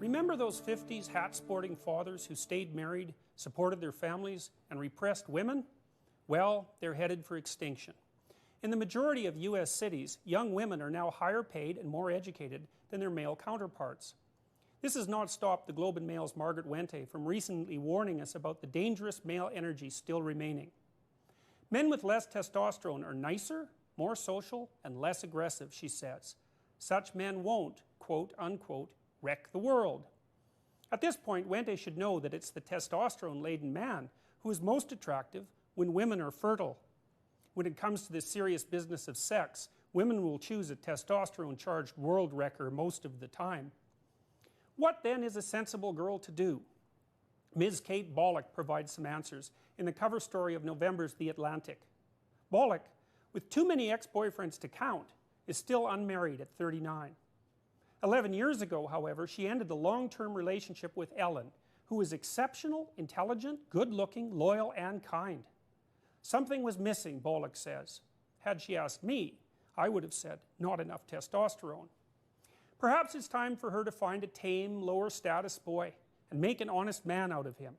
Remember those 50s hat-sporting fathers who stayed married, supported their families, and repressed women? Well, they're headed for extinction. In the majority of US cities, young women are now higher paid and more educated than their male counterparts. This has not stopped the Globe and Mail's Margaret Wente from recently warning us about the dangerous male energy still remaining. Men with less testosterone are nicer, more social, and less aggressive, she says. Such men won't, quote unquote, wreck the world. At this point, Wente should know that it's the testosterone-laden man who is most attractive when women are fertile. When it comes to this serious business of sex, women will choose a testosterone-charged world wrecker most of the time. What then is a sensible girl to do? Ms. Kate Bollock provides some answers in the cover story of November's The Atlantic. Bollock, with too many ex-boyfriends to count, is still unmarried at 39. 11 years ago, however, she ended the long-term relationship with Ellen, who is exceptional, intelligent, good-looking, loyal, and kind. Something was missing, Bollock says. Had she asked me, I would have said, not enough testosterone. Perhaps it's time for her to find a tame, lower-status boy and make an honest man out of him.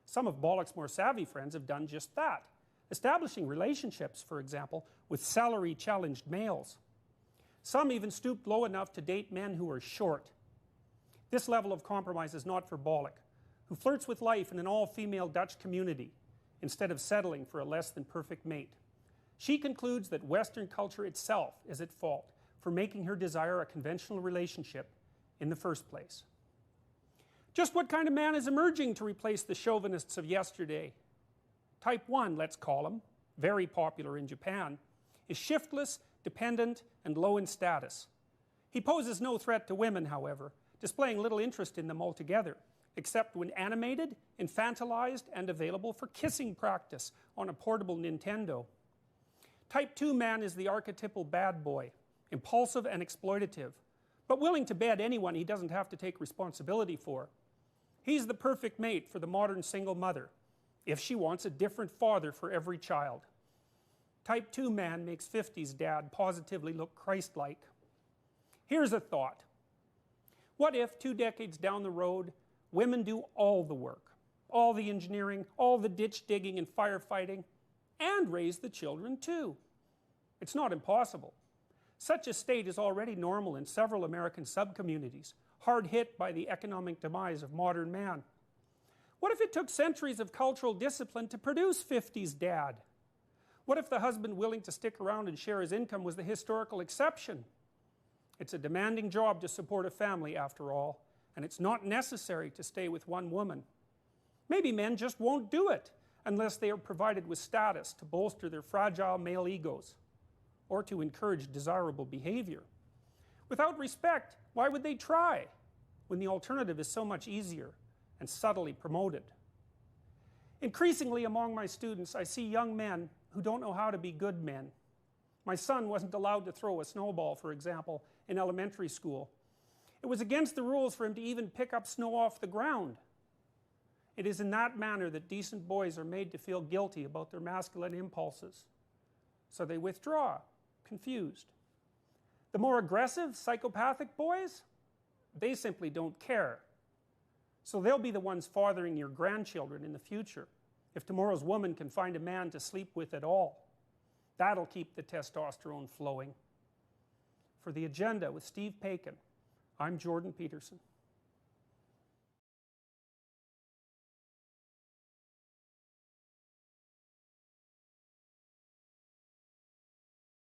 Some of Bollock's more savvy friends have done just that, establishing relationships, for example, with salary-challenged males. Some even stooped low enough to date men who are short. This level of compromise is not for Bollock, who flirts with life in an all-female Dutch community, instead of settling for a less-than-perfect mate. She concludes that Western culture itself is at fault for making her desire a conventional relationship in the first place. Just what kind of man is emerging to replace the chauvinists of yesterday? Type 1, let's call him, very popular in Japan, is shiftless, dependent, and low in status. He poses no threat to women, however, displaying little interest in them altogether, except when animated, infantilized, and available for kissing practice on a portable Nintendo. Type 2 man is the archetypal bad boy, impulsive and exploitative, but willing to bed anyone he doesn't have to take responsibility for. He's the perfect mate for the modern single mother, if she wants a different father for every child. Type 2 man makes 50s dad positively look Christ-like. Here's a thought. What if 2 decades down the road, women do all the work, all the engineering, all the ditch digging and firefighting, and raise the children too? It's not impossible. Such a state is already normal in several American subcommunities, hard hit by the economic demise of modern man. What if it took centuries of cultural discipline to produce 50s dad? What if the husband willing to stick around and share his income was the historical exception? It's a demanding job to support a family, after all, and it's not necessary to stay with one woman. Maybe men just won't do it unless they are provided with status to bolster their fragile male egos or to encourage desirable behavior. Without respect, why would they try when the alternative is so much easier and subtly promoted? Increasingly among my students, I see young men who don't know how to be good men. My son wasn't allowed to throw a snowball, for example, in elementary school. It was against the rules for him to even pick up snow off the ground. It is in that manner that decent boys are made to feel guilty about their masculine impulses. So they withdraw, confused. The more aggressive, psychopathic boys, they simply don't care. So they'll be the ones fathering your grandchildren in the future, if tomorrow's woman can find a man to sleep with at all. That'll keep the testosterone flowing. For The Agenda with Steve Paikin, I'm Jordan Peterson.